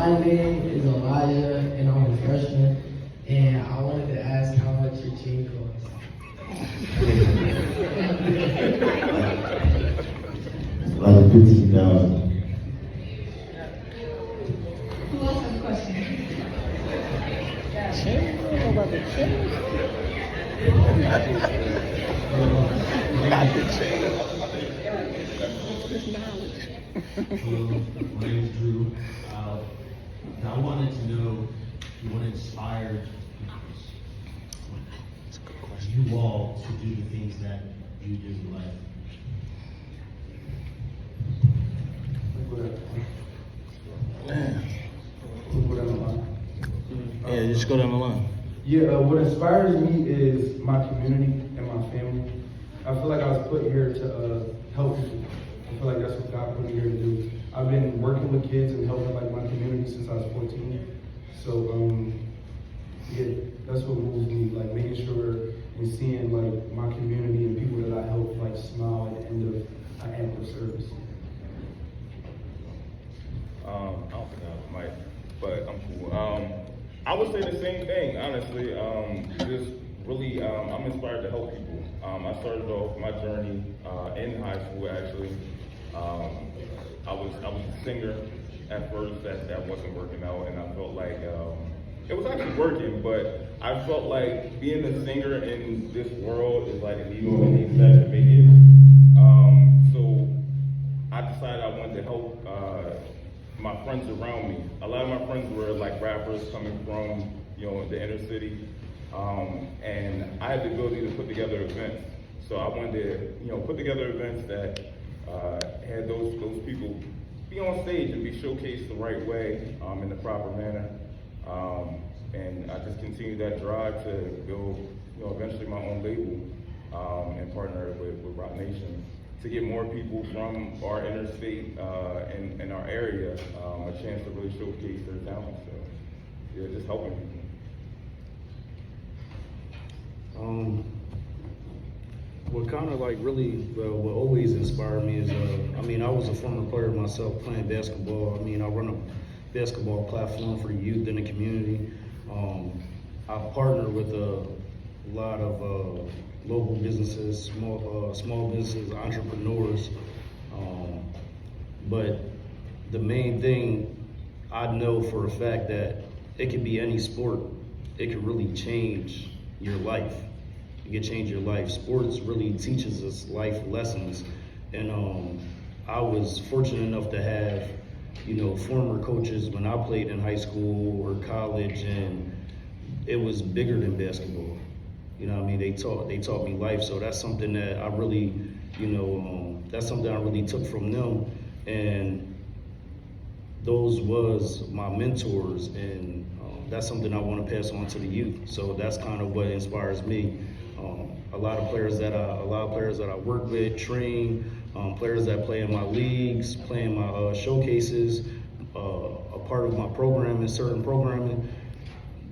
My name is Elijah, and I'm a freshman. And I wanted to ask how much your team costs. Like 15,000. Who else has a question? My name is Drew. I wanted to know what inspired you all to do the things that you do in life. Yeah, just go down the line. Yeah, what inspires me is my community and my family. I feel like I was put here to help people. I feel like that's what God put me here to do. I've been working with kids and helping like my community since I was 14. So yeah, that's what moves me, like making sure and seeing like my community and people that I help like smile at the end of an act of service. I don't think I have a mic, but I'm cool. I would say the same thing, honestly. Just really, I'm inspired to help people. I started off my journey in high school, actually. I was a singer at first. That wasn't working out, and I felt like it was actually working, but I felt like being a singer in this world is like a needle in a haystack to make it. So I decided I wanted to help my friends around me. A lot of my friends were like rappers coming from, the inner city. And I had the ability to put together events. So I wanted to, put together events that had those people be on stage and be showcased the right way, in the proper manner. And I just continued that drive to build, eventually my own label, and partner with Rock Nation to get more people from our interstate and our area a chance to really showcase their talent. So, yeah, just helping people. What kind of like really, what always inspired me is, I was a former player myself playing basketball. I run a basketball platform for youth in the community. I partner with a lot of local businesses, small businesses, entrepreneurs. But the main thing I know for a fact that it could be any sport. It could really change your life. It can change your life. Sports really teaches us life lessons. And I was fortunate enough to have, former coaches when I played in high school or college, and it was bigger than basketball. They taught me life. So that's something that I really, that's something I really took from them. And those was my mentors, and that's something I want to pass on to the youth. So that's kind of what inspires me. A lot of players that I work with, train, players that play in my leagues, play in my showcases, a part of my program and certain programming.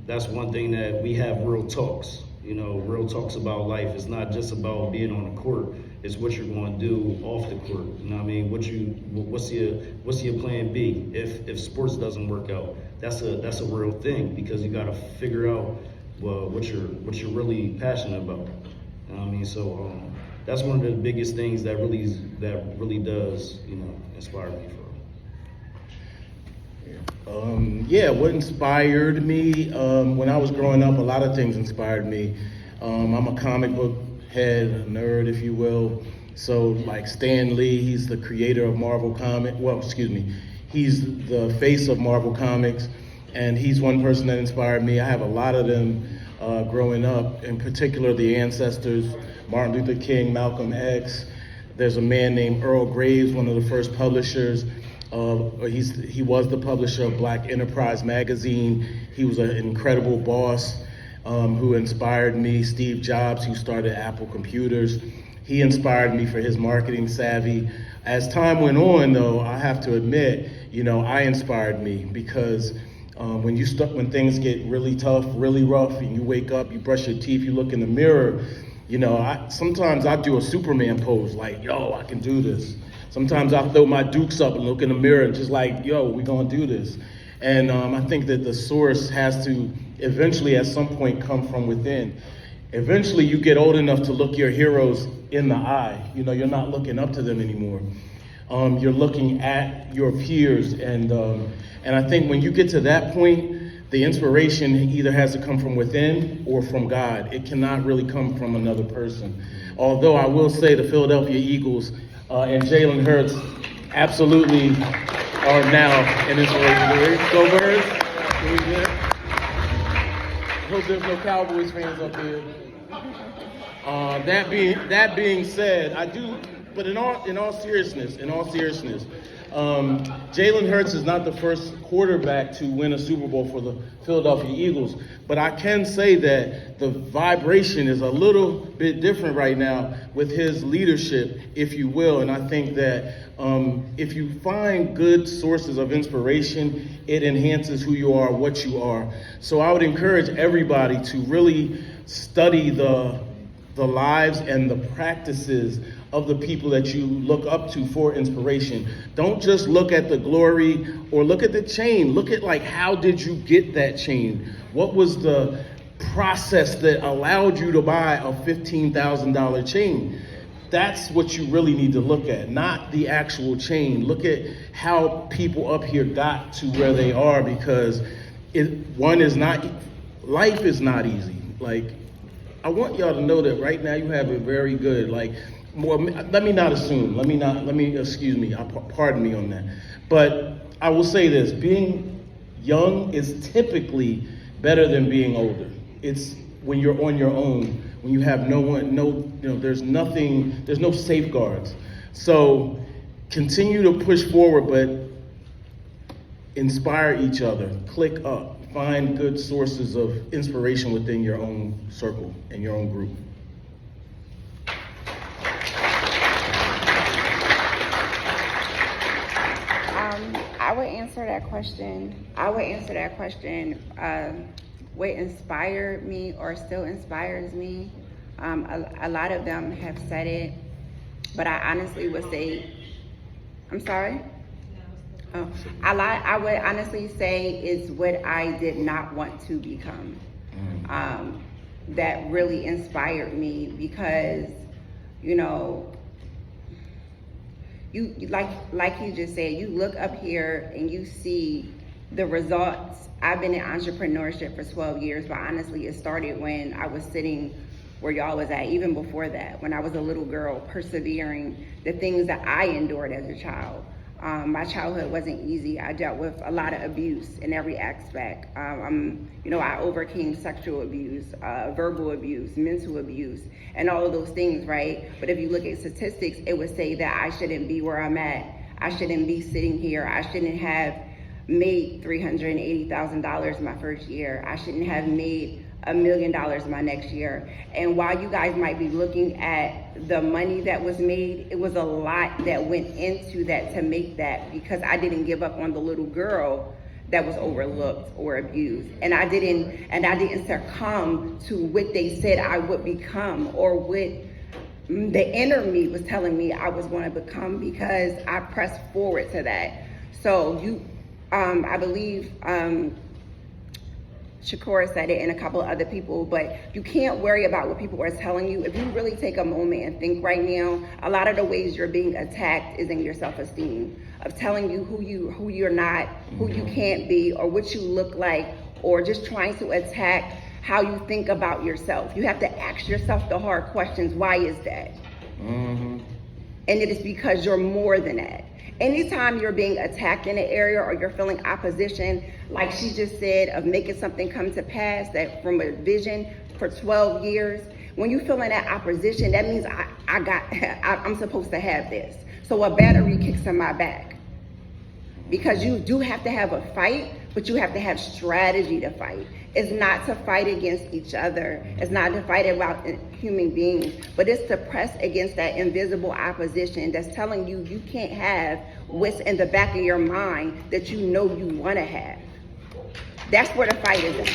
That's one thing that we have real talks. Real talks about life. It's not just about being on the court. It's what you're going to do off the court. What's your plan B if sports doesn't work out? That's a real thing, because you got to figure out what you're really passionate about. So that's one of the biggest things that really does inspire me What inspired me when I was growing up, a lot of things inspired me. I'm a comic book head, nerd, if you will. So like Stan Lee, he's the creator of Marvel Comics. He's the face of Marvel Comics, and he's one person that inspired me. I have a lot of them growing up, in particular the ancestors, Martin Luther King, Malcolm X. There's a man named Earl Graves, one of the first publishers. He was the publisher of Black Enterprise magazine. He was an incredible boss who inspired me. Steve Jobs, who started Apple Computers. He inspired me for his marketing savvy. As time went on, though, I have to admit, I inspired me, because when things get really tough, really rough, and you wake up, you brush your teeth, you look in the mirror, sometimes I do a Superman pose, like, yo, I can do this. Sometimes I throw my dukes up and look in the mirror and just like, yo, we're gonna do this. And I think that the source has to eventually at some point come from within. Eventually you get old enough to look your heroes in the eye. You know, you're not looking up to them anymore. You're looking at your peers, and I think when you get to that point, the inspiration either has to come from within or from God. It cannot really come from another person. Although I will say the Philadelphia Eagles and Jalen Hurts absolutely are now an inspiration. Go Birds! Can we get it? I hope there's no Cowboys fans up here. That being said, I do. But in all seriousness, Jalen Hurts is not the first quarterback to win a Super Bowl for the Philadelphia Eagles. But I can say that the vibration is a little bit different right now with his leadership, if you will. And I think that if you find good sources of inspiration, it enhances who you are, what you are. So I would encourage everybody to really study the lives and the practices of the people that you look up to for inspiration. Don't just look at the glory or look at the chain. Look at, like, how did you get that chain? What was the process that allowed you to buy a $15,000 chain? That's what you really need to look at, not the actual chain. Look at how people up here got to where they are, because life is not easy. Like, I want y'all to know that right now you have it very good. Like, pardon me on that. But I will say this, being young is typically better than being older. It's when you're on your own, when you have there's no safeguards. So continue to push forward, but inspire each other, click up, find good sources of inspiration within your own circle and your own group. I would answer that question. What inspired me or still inspires me, a lot of them have said it, but I honestly would say, I'm sorry? I would honestly say is what I did not want to become. That really inspired me, because, you know, you like you just said, you look up here and you see the results. I've been in entrepreneurship for 12 years, but honestly, it started when I was sitting where y'all was at, even before that, when I was a little girl, persevering the things that I endured as a child. My childhood wasn't easy. I dealt with a lot of abuse in every aspect. I overcame sexual abuse, verbal abuse, mental abuse, and all of those things, right? But if you look at statistics, it would say that I shouldn't be where I'm at. I shouldn't be sitting here. I shouldn't have made $380,000 my first year. I shouldn't have made $1 million my next year. And while you guys might be looking at the money that was made, it was a lot that went into that to make that, because I didn't give up on the little girl that was overlooked or abused. And I didn't succumb to what they said I would become, or what the inner me was telling me I was going to become, because I pressed forward to that. So I believe Shakura said it and a couple of other people, but you can't worry about what people are telling you. If you really take a moment and think right now, a lot of the ways you're being attacked is in your self-esteem, of telling you who you're not, who you can't be, or what you look like, or just trying to attack how you think about yourself. You have to ask yourself the hard questions. Why is that? And it is because you're more than that. Anytime you're being attacked in an area, or you're feeling opposition, like she just said, of making something come to pass, that from a vision for 12 years, when you feel in that opposition, that means I'm supposed to have this. So a battery kicks in my back. Because you do have to have a fight, but you have to have strategy to fight. It's not to fight against each other. It's not to fight about human beings, but it's to press against that invisible opposition that's telling you you can't have what's in the back of your mind that you know you want to have. That's where the fight is at.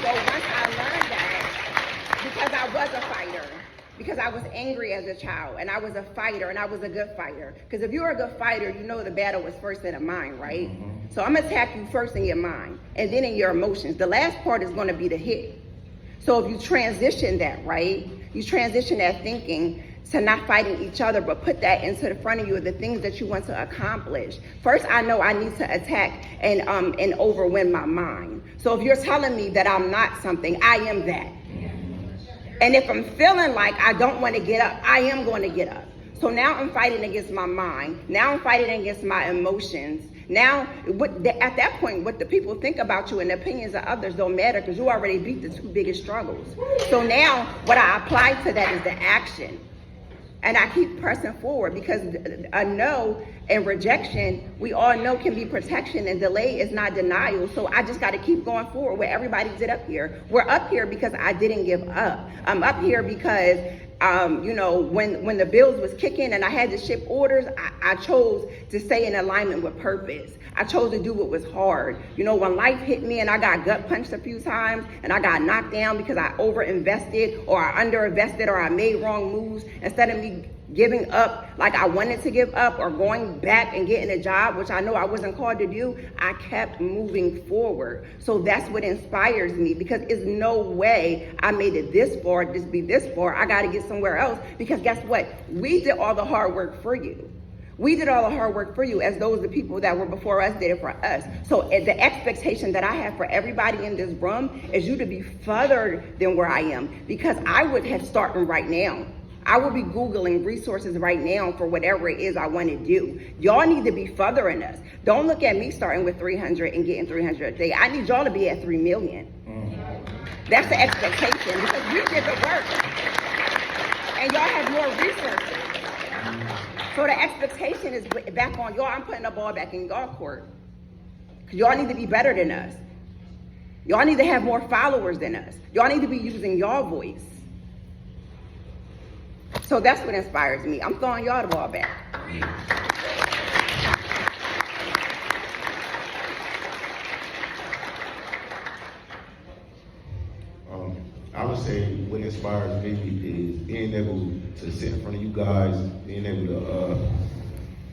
So once I learned that, because I was a fighter, because I was angry as a child, and I was a fighter, and I was a good fighter. Because if you're a good fighter, you know the battle was first in the mind, right? So I'm gonna attack you first in your mind, and then in your emotions. The last part is gonna be the hit. So if you transition that, right? You transition that thinking to not fighting each other, but put that into the front of you, the things that you want to accomplish. First, I know I need to attack and overwhelm my mind. So if you're telling me that I'm not something, I am that. And if I'm feeling like I don't want to get up, I am going to get up. So now I'm fighting against my mind. Now I'm fighting against my emotions. Now, at that point, what the people think about you and the opinions of others don't matter because you already beat the two biggest struggles. So now what I apply to that is the action. And I keep pressing forward because a no and rejection, we all know can be protection, and delay is not denial. So I just got to keep going forward where everybody did up here. We're up here because I didn't give up. I'm up here because, when the bills was kicking and I had to ship orders, I chose to stay in alignment with purpose. I chose to do what was hard. When life hit me and I got gut punched a few times and I got knocked down because I overinvested or I underinvested or I made wrong moves, instead of me giving up like I wanted to give up or going back and getting a job, which I know I wasn't called to do, I kept moving forward. So that's what inspires me, because it's no way I made it this far, just be this far. I got to get somewhere else, because guess what? We did all the hard work for you. We did all the hard work for you, as those the people that were before us did it for us. So the expectation that I have for everybody in this room is you to be further than where I am, because I would have started right now. I will be Googling resources right now for whatever it is I want to do. Y'all need to be furthering us. Don't look at me starting with 300 and getting 300 a day. I need y'all to be at 3 million. That's the expectation, because we did the work. And y'all have more resources. So the expectation is back on y'all. I'm putting the ball back in y'all court. Because y'all need to be better than us. Y'all need to have more followers than us. Y'all need to be using y'all voice. So that's what inspires me. I'm throwing y'all the ball back. I would say what inspires me is being able to sit in front of you guys, being able to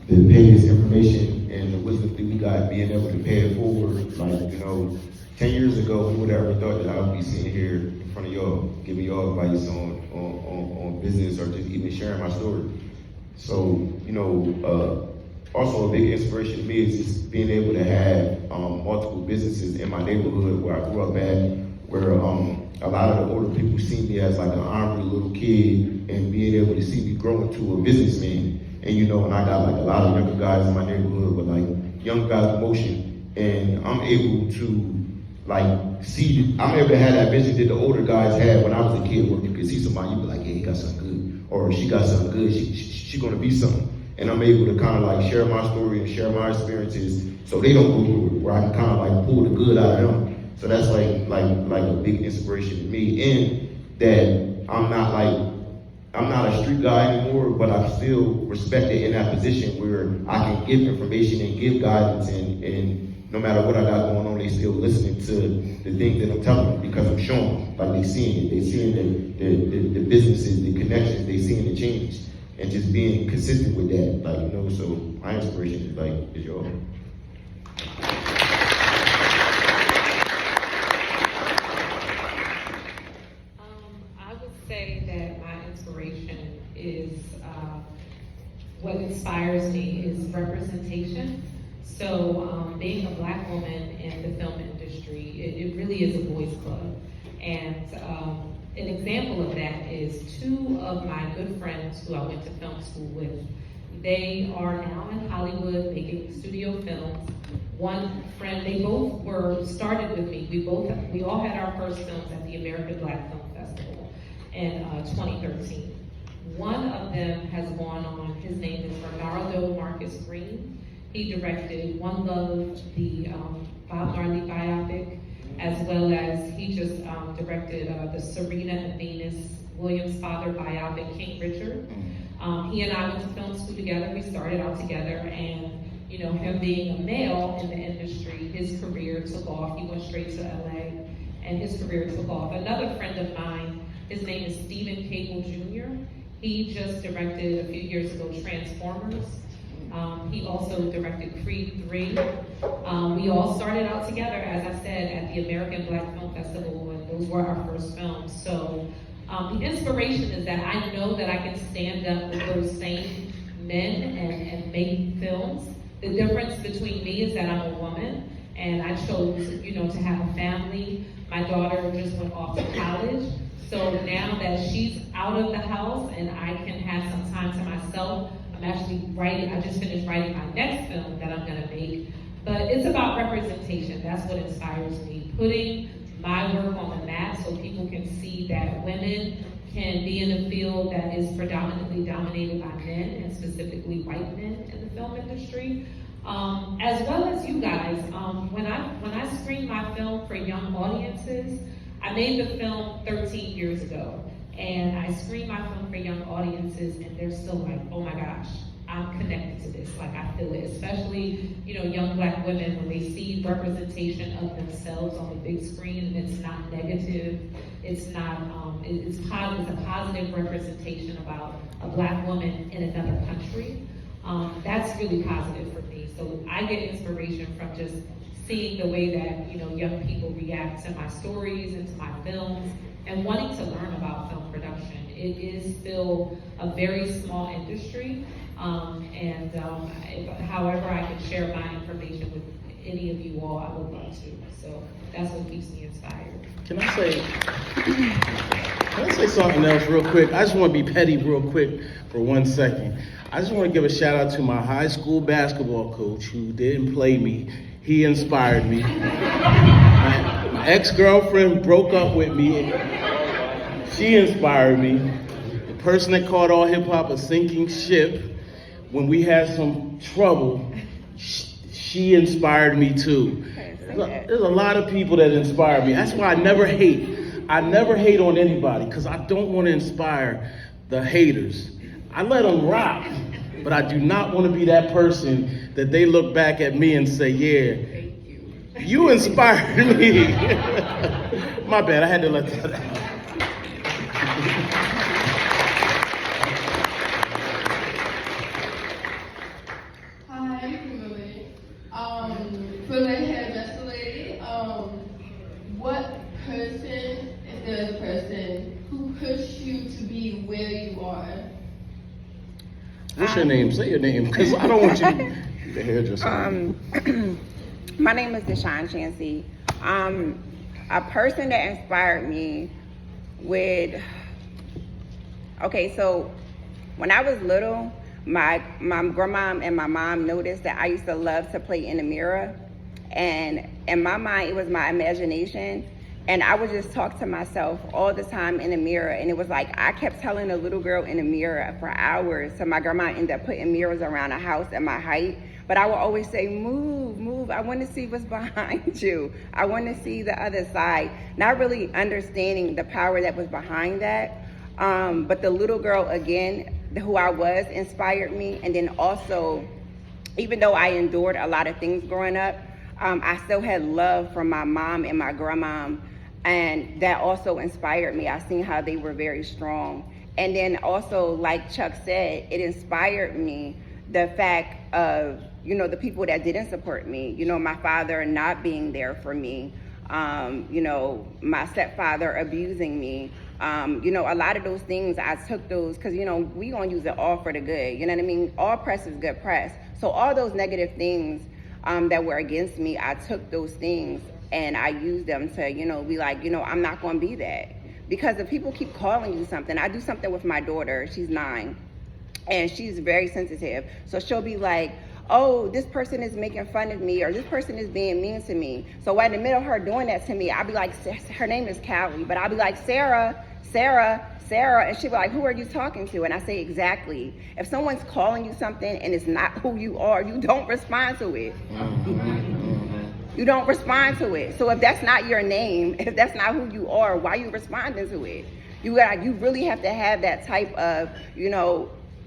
pay this information and the wisdom that we got, being able to pay it forward. Like, 10 years ago, who would have ever thought that I would be sitting here in front of y'all, giving y'all advice on business or just even sharing my story. So, also a big inspiration to me is just being able to have multiple businesses in my neighborhood where I grew up at, where a lot of the older people see me as like an honorary little kid, and being able to see me grow into a businessman. And and I got like a lot of younger guys in my neighborhood with like young guys promotion, and I'm able to I'm able to have that vision that the older guys had when I was a kid, where you could see somebody, you be like, yeah, he got something good, or she got something good, she gonna be something. And I'm able to kind of share my story and share my experiences, so they don't go through it, where I can kind of pull the good out of them. So that's like a big inspiration to me, and that I'm not a street guy anymore, but I'm still respected in that position where I can give information and give guidance, and no matter what I got going on, they still listening to the things that I'm telling them, because I'm showing them, they seeing it, they seeing the businesses, the connections, they seeing the change, and just being consistent with that, so my inspiration is yours. Say that my inspiration is what inspires me is representation. So being a Black woman in the film industry, it really is a boys club. And an example of that is two of my good friends who I went to film school with. They are now in Hollywood making studio films. One friend, they both started with me. We all had our first films at the American Black Film Festival in 2013. One of them has gone on, his name is Bernardo Marcus Green. He directed One Love, the Bob Marley biopic, as well as he just directed the Serena and Venus Williams' father biopic, King Richard. He and I went to film school together. We started out together, and him being a male in the industry, his career took off. He went straight to LA, and his career took off. Another friend of mine, his name is Stephen Cable Jr. He just directed a few years ago Transformers. He also directed Creed 3. We all started out together, as I said, at the American Black Film Festival, and those were our first films. So the inspiration is that I know that I can stand up with those same men and make films. The difference between me is that I'm a woman, and I chose, to have a family. My daughter just went off to college. So now that she's out of the house and I can have some time to myself, I'm actually writing, I just finished writing my next film that I'm gonna make. But it's about representation. That's what inspires me. Putting my work on the map so people can see that women can be in a field that is predominantly dominated by men, and specifically white men in the film industry. As well as you guys. When I screened my film for young audiences, I made the film 13 years ago, and I screened my film for young audiences, and they're still like, oh my gosh, I'm connected to this, like I feel it. Especially, young Black women, when they see representation of themselves on the big screen, and it's not negative, it's not, it's a positive representation about a Black woman in another country. That's really positive for me. So I get inspiration from just seeing the way that, young people react to my stories and to my films, and wanting to learn about film production. It is still a very small industry, however I can share my information with any of you all, I would love to. So that's what keeps me inspired. Can I say something else real quick? I just want to be petty real quick for 1 second. I just want to give a shout out to my high school basketball coach who didn't play me. He inspired me. My ex-girlfriend broke up with me. She inspired me. The person that called All Hip Hop a sinking ship when we had some trouble, she inspired me too. There's a lot of people that inspire me. That's why I never hate. I never hate on anybody, because I don't want to inspire the haters. I let them rock, but I do not want to be that person that they look back at me and say, yeah, you inspired me. My bad, I had to let that out. Hi, I'm Lily. For the hairdresser lady, what person is the person who pushed you to be where you are? What's your name? Say your name, because I don't want you to be the hairdresser. My name is Deshawn Chancey. A person that inspired me would, so when I was little, my grandma and my mom noticed that I used to love to play in the mirror. And in my mind, it was my imagination. And I would just talk to myself all the time in the mirror. And it was like, I kept telling a little girl in the mirror for hours. So my grandma ended up putting mirrors around the house at my height. But I would always say, move, move. I want to see what's behind you. I want to see the other side. Not really understanding the power that was behind that. But the little girl, again, who I was, inspired me. And then also, even though I endured a lot of things growing up, I still had love from my mom and my grandma. And that also inspired me. I seen how they were very strong. And then also, like Chuck said, it inspired me, the fact of, the people that didn't support me, my father not being there for me, my stepfather abusing me. A lot of those things, I took those, because, we gonna use it all for the good, you know what I mean? All press is good press. So all those negative things that were against me, I took those things and I used them to, be like, I'm not gonna be that. Because if people keep calling you something, I do something with my daughter, she's 9, and she's very sensitive. So she'll be like, oh, this person is making fun of me, or this person is being mean to me. So in the middle of her doing that to me, I'll be like, her name is Callie, but I'll be like, Sarah, and she'll be like, who are you talking to? And I say, exactly. If someone's calling you something and it's not who you are, you don't respond to it. You don't respond to it. So if that's not your name, if that's not who you are, why are you responding to it? You really have to have that type of,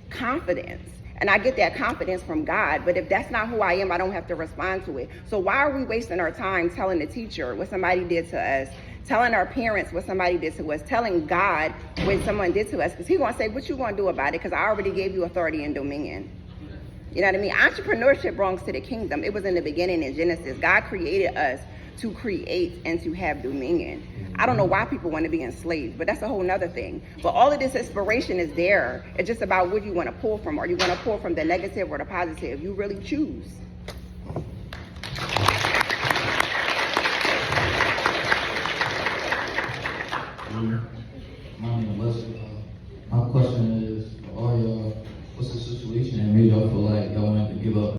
confidence. And I get that confidence from God, but if that's not who I am, I don't have to respond to it. So why are we wasting our time telling the teacher what somebody did to us, telling our parents what somebody did to us, telling God when someone did to us, because he gonna say, what you gonna do about it? Because I already gave you authority and dominion. You know what I mean? Entrepreneurship belongs to the kingdom. It was in the beginning in Genesis. God created us to create and to have dominion. I don't know why people want to be enslaved, but that's a whole nother thing. But all of this inspiration is there. It's just about what you want to pull from. Are you going to pull from the negative or the positive? You really choose. My name is Lester. My question is, for all y'all, what's the situation that made y'all feel like y'all wanted to give up